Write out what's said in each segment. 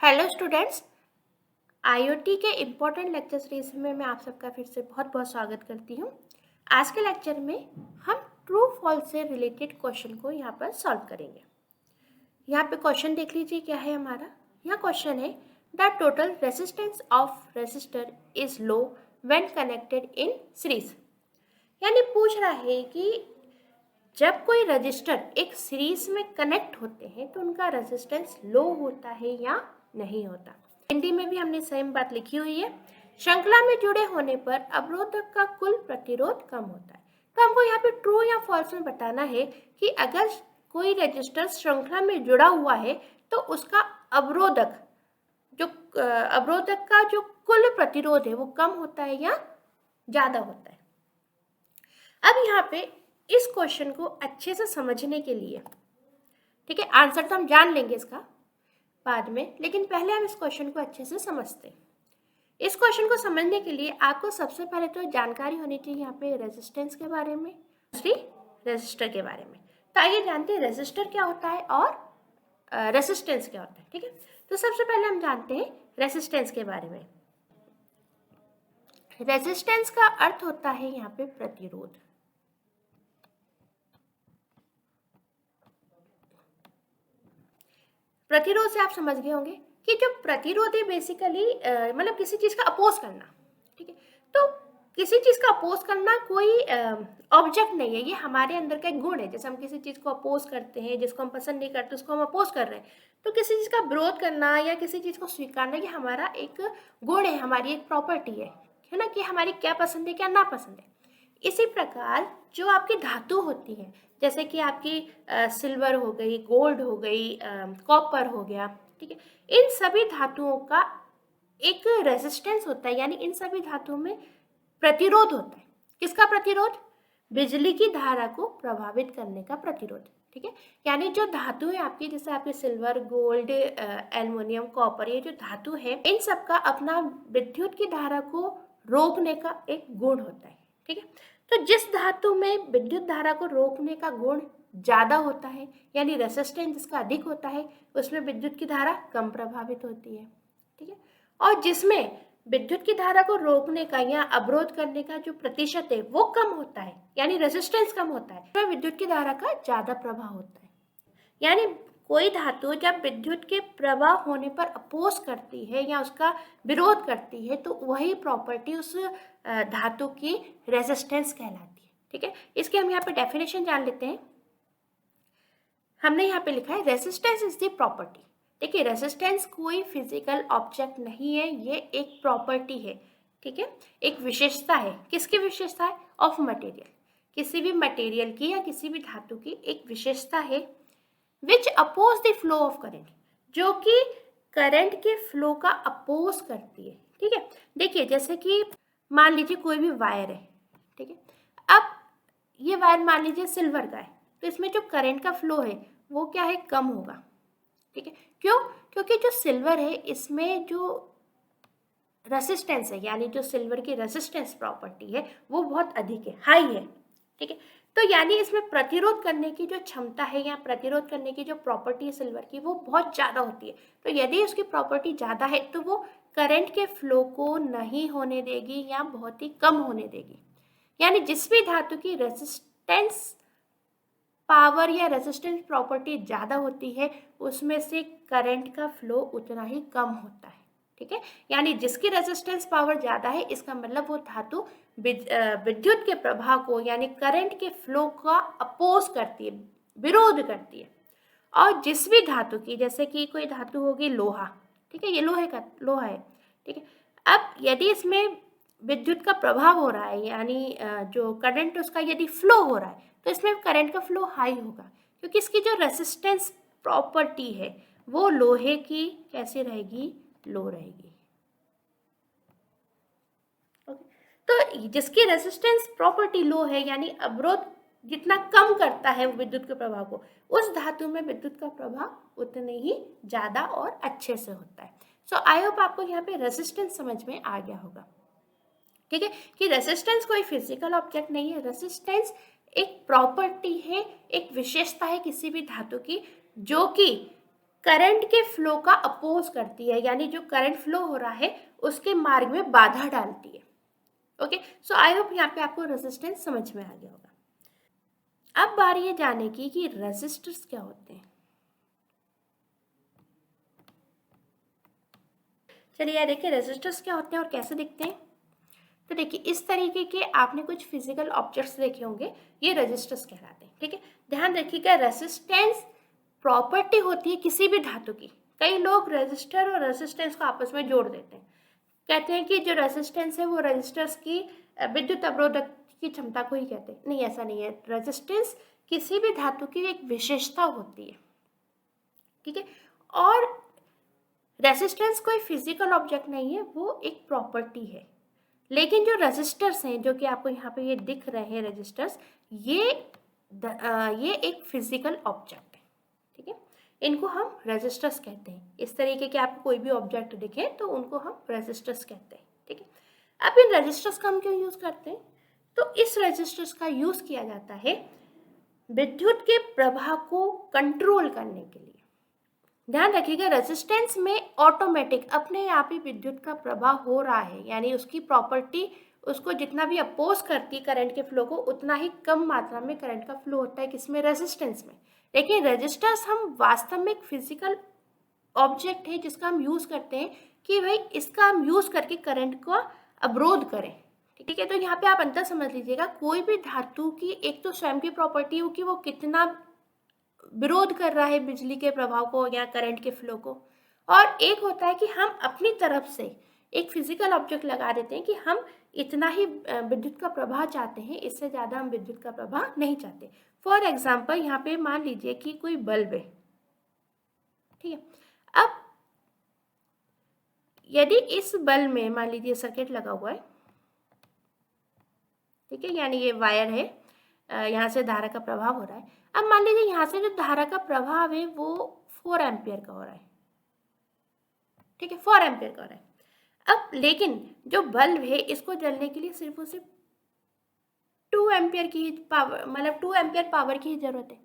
Hello students, IoT के important lecture series में मैं आप सबका फिर से बहुत बहुत स्वागत करती हूँ। आज के लेक्चर में हम ट्रू फॉल्स से रिलेटेड क्वेश्चन को यहाँ पर सॉल्व करेंगे। यहाँ पे क्वेश्चन देख लीजिए क्या है हमारा। यहाँ क्वेश्चन है the total resistance of resistor is low when connected in series. यानी पूछ रहा है कि जब कोई रजिस्टर एक सीरीज में कनेक्ट होते हैं तो उनका रेजिस्टेंस लो होता है या नहीं होता। हिंदी में भी हमने सेम बात लिखी हुई है। श्रृंखला में जुड़े होने पर अवरोधक का कुल प्रतिरोध कम होता है। तो हमको यहाँ पे ट्रू या फॉल्स में बताना है कि अगर कोई रजिस्टर श्रृंखला में जुड़ा हुआ है तो उसका अवरोधक का जो कुल प्रतिरोध है वो कम होता है या ज्यादा होता है। अब यहाँ पे इस क्वेश्चन को अच्छे से समझने के लिए, ठीक है, आंसर तो हम जान लेंगे इसका बाद में, लेकिन पहले हम इस क्वेश्चन को अच्छे से समझते हैं। इस क्वेश्चन को समझने के लिए आपको सबसे पहले तो जानकारी होनी चाहिए यहाँ पे रेजिस्टेंस के बारे में, दूसरी रेजिस्टर के बारे में। तो आइए जानते हैं रेजिस्टर क्या होता है और रेजिस्टेंस क्या होता है। ठीक है, तो सबसे पहले हम जानते हैं रेजिस्टेंस के बारे में। रेजिस्टेंस का अर्थ होता है यहाँ पे प्रतिरोध। प्रतिरोध से आप समझ गए होंगे कि जो प्रतिरोध है बेसिकली मतलब किसी चीज का अपोज करना। ठीक है, तो किसी चीज का अपोज करना कोई ऑब्जेक्ट नहीं है, ये हमारे अंदर का एक गुण है। जैसे हम किसी चीज को अपोज करते हैं, जिसको हम पसंद नहीं करते उसको हम अपोज कर रहे हैं। तो किसी चीज का विरोध करना या किसी चीज को स्वीकारना ये हमारा एक गुण है, हमारी एक प्रॉपर्टी है ना, कि हमारी क्या पसंद है क्या ना पसंद है। इसी प्रकार जो आपकी धातु होती है, जैसे कि आपकी सिल्वर हो गई, गोल्ड हो गई, कॉपर हो गया, ठीक है, इन सभी धातुओं का एक रेजिस्टेंस होता है, यानी इन सभी धातुओं में प्रतिरोध होता है। किसका प्रतिरोध? बिजली की धारा को प्रभावित करने का प्रतिरोध। ठीक है, यानी जो धातु है आपकी, जैसे आपकी सिल्वर, गोल्ड, एल्युमिनियम, कॉपर, ये जो धातु है इन सबका अपना विद्युत की धारा को रोकने का एक गुण होता है। ठीक है, तो जिस धातु में विद्युत धारा को रोकने का गुण ज्यादा होता है, यानी रेजिस्टेंस जिसका अधिक होता है, उसमें विद्युत की धारा कम प्रभावित होती है। ठीक है, और जिसमें विद्युत की धारा को रोकने का या अवरोध करने का जो प्रतिशत है वो कम होता है, यानी रेजिस्टेंस कम होता है, तो विद्युत की धारा का ज्यादा प्रभाव होता है। यानी कोई धातु जब विद्युत के प्रवाह होने पर अपोज करती है या उसका विरोध करती है तो वही प्रॉपर्टी उस धातु की रेजिस्टेंस कहलाती है। ठीक है, इसके हम यहाँ पे डेफिनेशन जान लेते हैं। हमने यहाँ पे लिखा है रेजिस्टेंस इज द प्रॉपर्टी। देखिए, रेजिस्टेंस कोई फिजिकल ऑब्जेक्ट नहीं है, ये एक प्रॉपर्टी है। ठीक है, एक विशेषता है। किसकी विशेषता है? ऑफ मटेरियल, किसी भी मटेरियल की या किसी भी धातु की एक विशेषता है। Which oppose the flow of current, जो कि करंट के फ्लो का अपोज करती है। ठीक है, देखिए जैसे कि मान लीजिए कोई भी वायर है। ठीक है, अब ये वायर मान लीजिए सिल्वर का है, तो इसमें जो करंट का फ्लो है वो क्या है? कम होगा। ठीक है, क्यों? क्योंकि जो सिल्वर है इसमें जो रेसिस्टेंस है, यानी जो सिल्वर की रेसिस्टेंस प्रॉपर्टी है वो बहुत अधिक है, हाई है। ठीक है, तो यानी इसमें प्रतिरोध करने की जो क्षमता है या प्रतिरोध करने की जो प्रॉपर्टी है सिल्वर की वो बहुत ज़्यादा होती है। तो यदि उसकी प्रॉपर्टी ज़्यादा है तो वो करंट के फ्लो को नहीं होने देगी या बहुत ही कम होने देगी। यानी जिस भी धातु की रेजिस्टेंस पावर या रेजिस्टेंस प्रॉपर्टी ज़्यादा होती है उसमें से करंट का फ्लो उतना ही कम होता है। ठीक है, यानी जिसकी रेजिस्टेंस पावर ज़्यादा है इसका मतलब वो धातु विद्युत के प्रवाह को यानी करंट के फ्लो का अपोज करती है, विरोध करती है। और जिस भी धातु की, जैसे कि कोई धातु होगी लोहा, ठीक है, ये लोहा है। ठीक है, अब यदि इसमें विद्युत का प्रभाव हो रहा है, यानी जो करंट उसका यदि फ्लो हो रहा है तो इसमें करंट का फ्लो हाई होगा, क्योंकि इसकी जो रेजिस्टेंस प्रॉपर्टी है वो लोहे की कैसी रहेगी? लो रहेगी। ओके, तो जिसकी रेजिस्टेंस प्रॉपर्टी लो है, यानी अवरोध जितना कम करता है विद्युत के प्रभाव को, उस धातु में विद्युत का प्रभाव उतने ही ज्यादा और अच्छे से होता है। सो आई होप आपको यहाँ पे रेजिस्टेंस समझ में आ गया होगा। ठीक है, कि रेजिस्टेंस कोई फिजिकल ऑब्जेक्ट नहीं है, रेजिस्टेंस एक प्रॉपर्टी है, एक विशेषता है किसी भी धातु की, जो कि करंट के फ्लो का अपोज करती है, यानी जो करंट फ्लो हो रहा है उसके मार्ग में बाधा डालती है। ओके, सो आई होप यहाँ पे आपको रेजिस्टेंस समझ में आ गया होगा। अब बारी है जानने की कि रेजिस्टर्स क्या होते हैं। चलिए देखिए रेजिस्टर्स क्या होते हैं और कैसे दिखते हैं। तो देखिए इस तरीके के आपने कुछ फिजिकल ऑब्जेक्ट्स देखे होंगे, ये रेजिस्टर्स कहलाते हैं। ठीक है, ध्यान रखिएगा रेजिस्टेंस प्रॉपर्टी होती है किसी भी धातु की। कई लोग रेजिस्टर और रेजिस्टेंस को आपस में जोड़ देते हैं, कहते हैं कि जो रेजिस्टेंस है वो रेजिस्टर्स की विद्युत अवरोधक की क्षमता को ही कहते हैं। नहीं, ऐसा नहीं है। रेजिस्टेंस किसी भी धातु की एक विशेषता होती है। ठीक है, और रेजिस्टेंस कोई फिजिकल ऑब्जेक्ट नहीं है, वो एक प्रॉपर्टी है। लेकिन जो रेजिस्टर्स हैं, जो कि आपको यहाँ पे ये दिख रहे हैं रेजिस्टर्स, ये एक फिजिकल ऑब्जेक्ट है। ठीक है, इनको हम रेजिस्टर्स कहते हैं। इस तरीके के आपको कोई भी ऑब्जेक्ट दिखे तो उनको हम रेजिस्टर्स कहते हैं। ठीक है, अब इन रेजिस्टर्स का हम क्यों यूज करते हैं? तो इस रेजिस्टर्स का यूज किया जाता है विद्युत के प्रवाह को कंट्रोल करने के लिए। ध्यान रखिएगा रेजिस्टेंस में ऑटोमेटिक अपने आप ही विद्युत का प्रवाह हो रहा है, यानी उसकी प्रॉपर्टी उसको जितना भी अपोज करती है करंट के फ्लो को, उतना ही कम मात्रा में करंट का फ्लो होता है किसमें? रेजिस्टेंस में। लेकिन रेजिस्टर्स हम वास्तव में एक फिजिकल ऑब्जेक्ट है जिसका हम यूज करते हैं कि भाई इसका हम यूज करके करंट को अवरोध करें। ठीक है, तो यहाँ पे आप अंतर समझ लीजिएगा। कोई भी धातु की एक तो स्वयं की प्रॉपर्टी हो कि वो कितना विरोध कर रहा है बिजली के प्रभाव को या करंट के फ्लो को, और एक होता है कि हम अपनी तरफ से एक फिजिकल ऑब्जेक्ट लगा देते हैं कि हम इतना ही विद्युत का प्रवाह चाहते हैं, इससे ज़्यादा हम विद्युत का प्रवाह नहीं चाहते। फॉर एग्जाम्पल यहाँ पे मान लीजिए कि कोई बल्ब है। ठीक है, अब यदि इस बल्ब में मान लीजिए सर्किट लगा हुआ है, ठीक है, यानी ये वायर है, यहाँ से धारा का प्रभाव हो रहा है। अब मान लीजिए यहाँ से जो धारा का प्रभाव है वो 4 एम्पियर का हो रहा है। ठीक है, 4 एम्पियर का हो रहा है। अब लेकिन जो बल्ब है इसको जलने के लिए सिर्फ और सिर्फ 2 एम्पियर की ही पावर, मतलब 2 एम्पियर पावर की ही जरूरत है।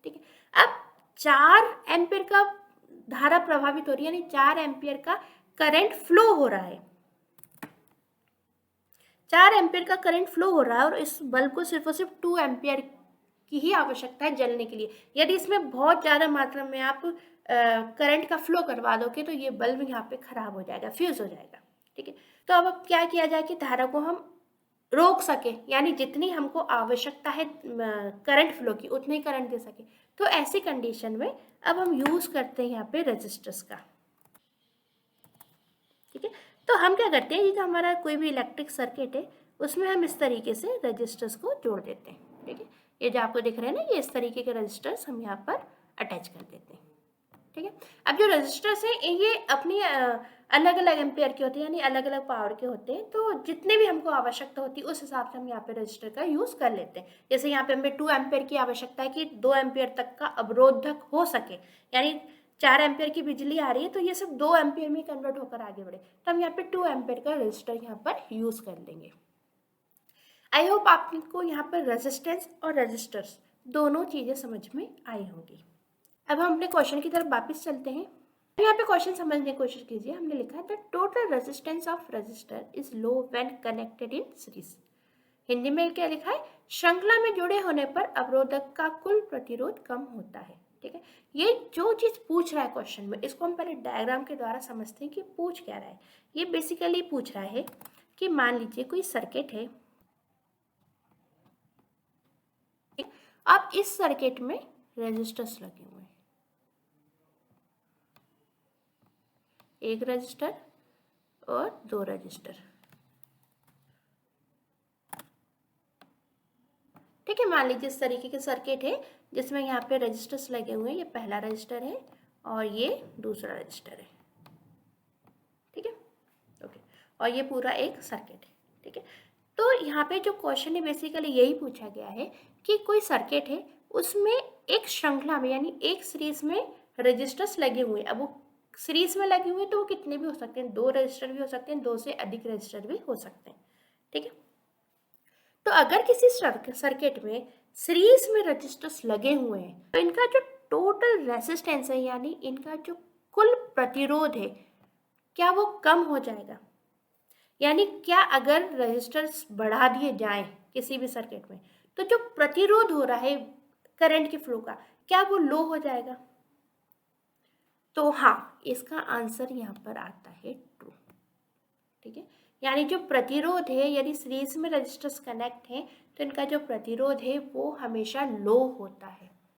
ठीक है, अब 4 एम्पियर का धारा प्रभावित हो रही है, यानी 4 एम्पियर का करंट फ्लो हो रहा है। 4 एम्पियर का करंट फ्लो हो रहा है और इस बल्ब को सिर्फ और सिर्फ 2 एम्पियर की ही आवश्यकता है जलने के लिए। यदि इसमें बहुत ज़्यादा मात्रा में आप करंट का फ्लो करवा दोगे तो ये बल्ब यहाँ पे खराब हो जाएगा, फ्यूज हो जाएगा। ठीक है, तो अब क्या किया जाए कि धारा को हम रोक सके, यानी जितनी हमको आवश्यकता है करंट फ्लो की उतनी ही करंट दे सके। तो ऐसी कंडीशन में अब हम यूज करते हैं यहाँ पे रेजिस्टर्स का। ठीक है, तो हम क्या करते हैं, ये जो हमारा कोई भी इलेक्ट्रिक सर्किट है उसमें हम इस तरीके से रेजिस्टर्स को जोड़ देते हैं। ठीक है, ये जो आपको दिख रहे हैं ना, ये इस तरीके के रेजिस्टर्स हम यहाँ पर अटैच कर देते हैं। ठीक है, अब जो रेजिस्टर्स हैं ये अपनी अलग अलग एम्पेयर के होते हैं, यानी अलग अलग पावर के होते हैं। तो जितने भी हमको आवश्यकता होती है उस हिसाब से हम यहाँ पे रजिस्टर का यूज कर लेते हैं। जैसे यहाँ पे हमें 2 एम्पेयर की आवश्यकता है कि 2 एम्पेयर तक का अवरोधक हो सके, यानी 4 एम्पेयर की बिजली आ रही है तो ये सब 2 एम्पेयर में कन्वर्ट होकर आगे बढ़े, तो हम यहाँ पे 2 एम्पेयर का रजिस्टर यहाँ पर यूज कर लेंगे। आई होप आपको यहाँ पर रेजिस्टेंस और रेजिस्टर्स दोनों चीजें समझ में आई होंगी। अब हम अपने क्वेश्चन की तरफ वापस चलते हैं। यहाँ पे क्वेश्चन समझने की कोशिश कीजिए। हमने लिखा है the total resistance of resistor is low when connected in series. Hindi में क्या लिखा है? श्रृंखला में जुड़े होने पर अवरोधक का कुल प्रतिरोध कम होता है। ठीक है, ये जो चीज पूछ रहा है क्वेश्चन में, इसको हम पहले डायग्राम के द्वारा समझते हैं कि पूछ क्या रहा है। ये बेसिकली पूछ रहा है कि मान लीजिए कोई सर्किट है, अब इस सर्किट में रेजिस्टर्स लगे हुए हैं, एक रजिस्टर और 2 रजिस्टर। ठीक है, मान लीजिए इस तरीके के सर्किट है जिसमें यहाँ पे रजिस्टर्स लगे हुए हैं। ये पहला रजिस्टर है और ये दूसरा रजिस्टर है। ठीक है, ओके, और ये पूरा एक सर्किट है। ठीक है, तो यहाँ पे जो क्वेश्चन है बेसिकली यही पूछा गया है कि कोई सर्किट है उसमें एक श्रृंखला में, यानी एक सीरीज में रजिस्टर्स लगे हुए हैं। अब वो सीरीज में लगे हुए तो वो कितने भी हो सकते हैं, 2 रजिस्टर भी हो सकते हैं, 2 से अधिक रजिस्टर भी हो सकते हैं। ठीक है, तो अगर किसी सर्किट में सीरीज में रजिस्टर्स लगे हुए हैं तो इनका जो टोटल रेसिस्टेंस है यानी इनका जो कुल प्रतिरोध है क्या वो कम हो जाएगा? यानी क्या अगर रेजिस्टेंस बढ़ा दिए जाएं किसी भी सर्किट में तो जो प्रतिरोध हो रहा है करंट के फ्लो का क्या वो लो हो जाएगा? तो हाँ, इसका आंसर यहाँ पर आता है ट्रू। ठीक है, यानी जो प्रतिरोध है यदि सीरीज में रेजिस्टर्स कनेक्ट हैं तो इनका जो प्रतिरोध है वो हमेशा लो होता है।